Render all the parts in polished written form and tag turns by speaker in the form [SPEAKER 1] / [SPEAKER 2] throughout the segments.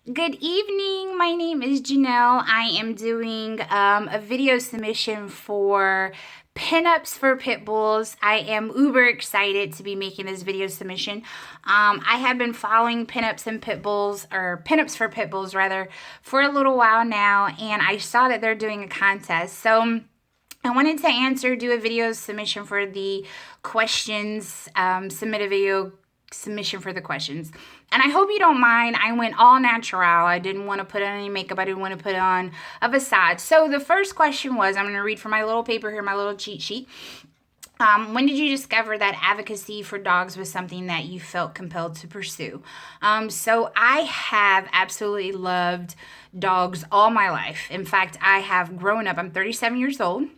[SPEAKER 1] Good evening. My name is Janelle. I am doing a video submission for Pinups for Pitbulls. I am uber excited to be making this video submission. I have been following Pinups and Pitbulls, or Pinups for Pitbulls rather, for a little while now, and I saw that they're doing a contest. So I wanted to do a video submission for the questions, submit a video submission for the questions. And I hope you don't mind. I went all natural. I didn't want to put on any makeup. I didn't want to put on a facade. So the first question was, I'm going to read from my little paper here, my little cheat sheet. When did you discover that advocacy for dogs was something that you felt compelled to pursue? So I have absolutely loved dogs all my life. In fact, I have grown up. I'm 37 years old.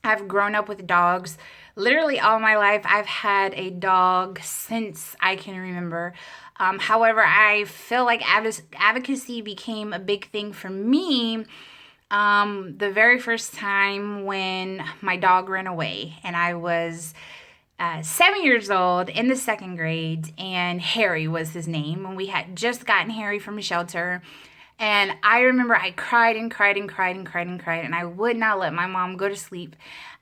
[SPEAKER 1] I've grown up with dogs literally all my life. I've had a dog since I can remember. However, I feel like advocacy became a big thing for me the very first time when my dog ran away, and I was 7 years old in the second grade, and Harry was his name, and we had just gotten Harry from a shelter. And I remember I cried and cried and cried and cried and cried, and I would not let my mom go to sleep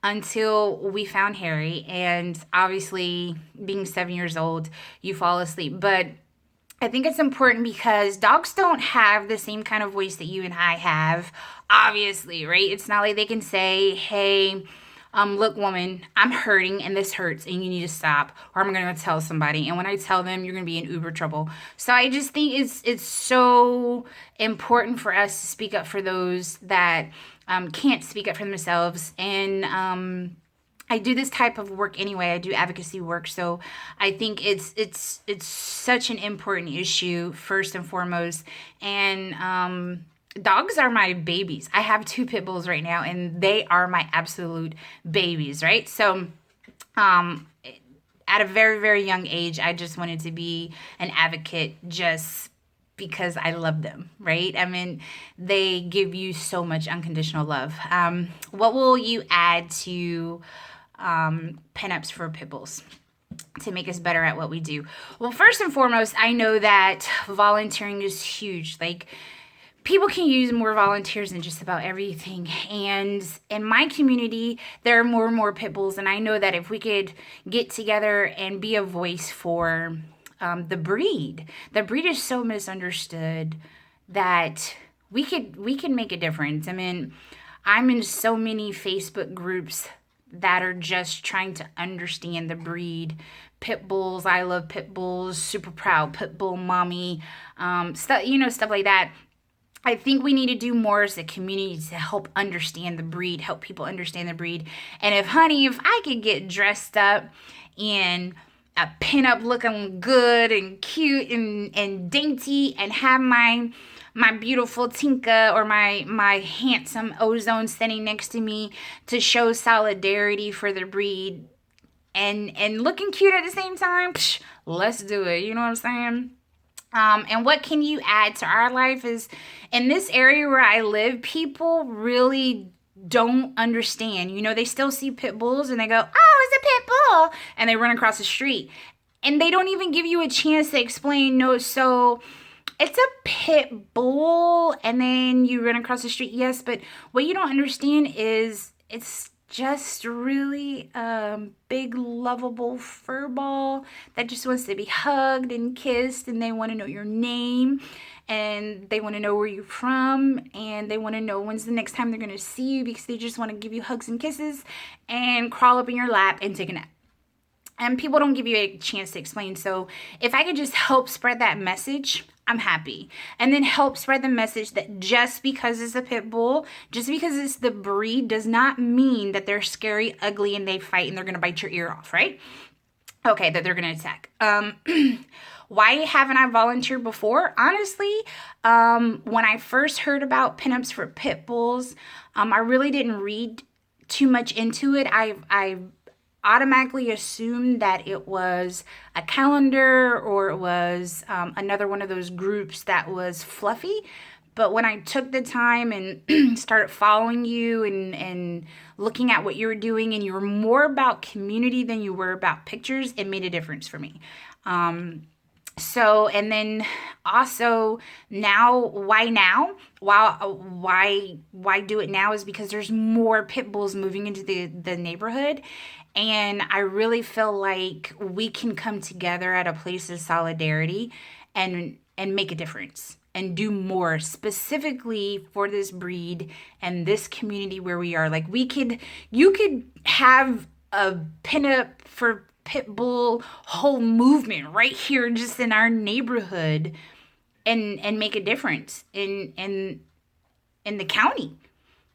[SPEAKER 1] until we found Harry. And obviously, being 7 years old, you fall asleep. But I think it's important because dogs don't have the same kind of voice that you and I have, obviously, right? It's not like they can say, hey, look, woman, I'm hurting and this hurts and you need to stop, or I'm going to tell somebody. And when I tell them, you're going to be in uber trouble. So I just think it's so important for us to speak up for those that can't speak up for themselves. And I do this type of work anyway. I do advocacy work, so I think it's such an important issue first and foremost. And dogs are my babies. I have 2 pit bulls right now, and they are my absolute babies, right? So, at a very, very young age, I just wanted to be an advocate just because I love them, right? I mean, they give you so much unconditional love. What will you add to Pinups for pit bulls to make us better at what we do? Well, first and foremost, I know that volunteering is huge. Like, people can use more volunteers in just about everything. And in my community, there are more and more pit bulls. And I know that if we could get together and be a voice for the breed is so misunderstood that we can make a difference. I mean, I'm in so many Facebook groups that are just trying to understand the breed. Pit bulls, I love pit bulls, super proud pit bull mommy, stuff like that. I think we need to do more as a community to help understand the breed, help people understand the breed. And if I could get dressed up in a pinup looking good and cute and dainty and have my beautiful Tinka or my handsome Ozone standing next to me to show solidarity for the breed and looking cute at the same time, let's do it. You know what I'm saying? And what can you add to our life is, in this area where I live, people really don't understand. You know, they still see pit bulls and they go, oh, it's a pit bull, and they run across the street. And they don't even give you a chance to explain, no, so it's a pit bull, and then you run across the street, yes, but what you don't understand is it's just really big, lovable fur ball that just wants to be hugged and kissed, and they want to know your name, and they want to know where you're from, and they want to know when's the next time they're going to see you, because they just want to give you hugs and kisses and crawl up in your lap and take a nap. And people don't give you a chance to explain. So if I could just help spread that message, I'm happy. And then help spread the message that just because it's a pit bull, just because it's the breed, does not mean that they're scary, ugly, and they fight and they're going to bite your ear off, right? Okay, that they're going to attack. Why haven't I volunteered before? Honestly, when I first heard about Pinups for pit bulls, I really didn't read too much into it. I automatically assumed that it was a calendar, or it was another one of those groups that was fluffy. But when I took the time and started following you and looking at what you were doing, and you were more about community than you were about pictures, it made a difference for me. So, and then also now, why now? Why do it now is because there's more pit bulls moving into the neighborhood, and I really feel like we can come together at a place of solidarity and make a difference and do more specifically for this breed and this community where we are. Like, you could have a pinup for pit bull whole movement right here just in our neighborhood and make a difference in the county,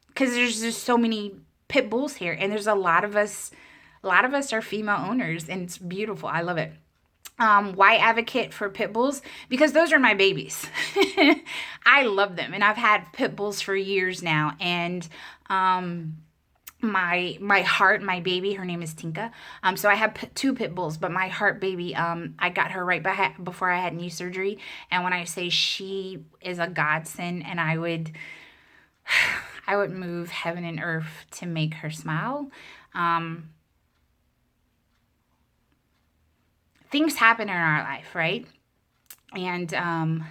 [SPEAKER 1] because there's just so many pit bulls here, and there's a lot of us are female owners, and it's beautiful. I love it. Why advocate for pit bulls? Because those are my babies. I love them, and I've had pit bulls for years now. And my baby, her name is Tinka. So I have two pit bulls, but my heart baby, I got her right before I had knee surgery. And when I say she is a godsend, and I would move heaven and earth to make her smile. Things happen in our life, right? And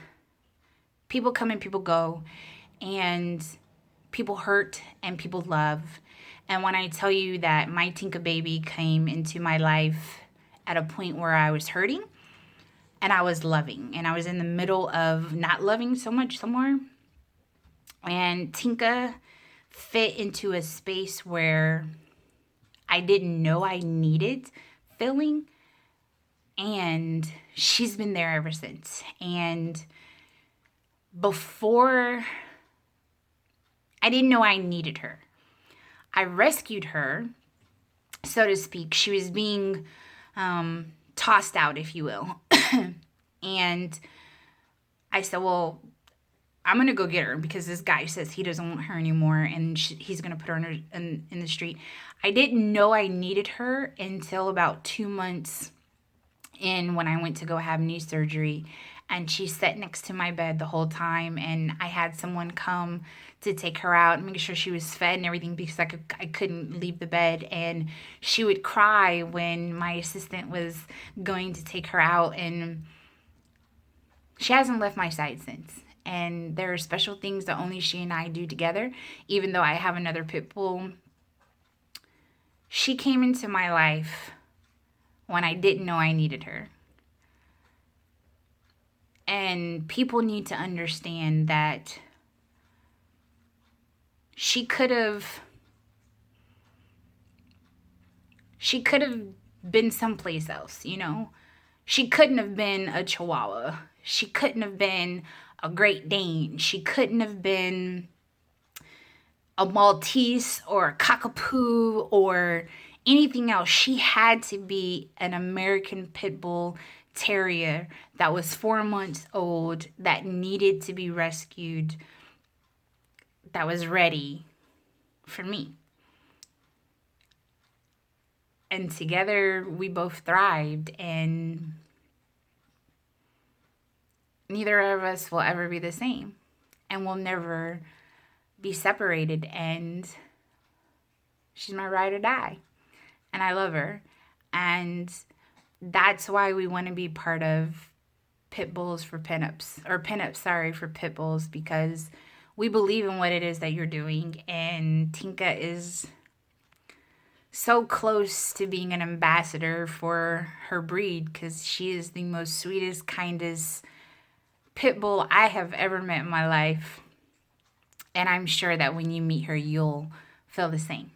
[SPEAKER 1] people come and people go, and people hurt and people love. And when I tell you that my Tinka baby came into my life at a point where I was hurting and I was loving, and I was in the middle of not loving so much somewhere, and Tinka fit into a space where I didn't know I needed filling, and she's been there ever since. And before, I didn't know I needed her. I rescued her, so to speak. She was being tossed out, if you will. And I said, well, I'm going to go get her because this guy says he doesn't want her anymore, and he's going to put her in the street. I didn't know I needed her until about 2 months in, when I went to go have knee surgery, and she sat next to my bed the whole time, and I had someone come to take her out and make sure she was fed and everything, because I couldn't leave the bed. And she would cry when my assistant was going to take her out, and she hasn't left my side since. And there are special things that only she and I do together, even though I have another pit bull. She came into my life when I didn't know I needed her. And people need to understand that she could have been someplace else, you know? She couldn't have been a Chihuahua. She couldn't have been a Great Dane. She couldn't have been a Maltese or a Cockapoo or anything else. She had to be an American Pit Bull Terrier that was 4 months old, that needed to be rescued, that was ready for me. And together we both thrived, and neither of us will ever be the same, and we'll never be separated. And she's my ride or die, and I love her. And that's why we want to be part of Pit Bulls for Pinups, or Pinups, sorry, for Pit Bulls, because we believe in what it is that you're doing. And Tinka is so close to being an ambassador for her breed, because she is the most sweetest, kindest pit bull I have ever met in my life. And I'm sure that when you meet her, you'll feel the same.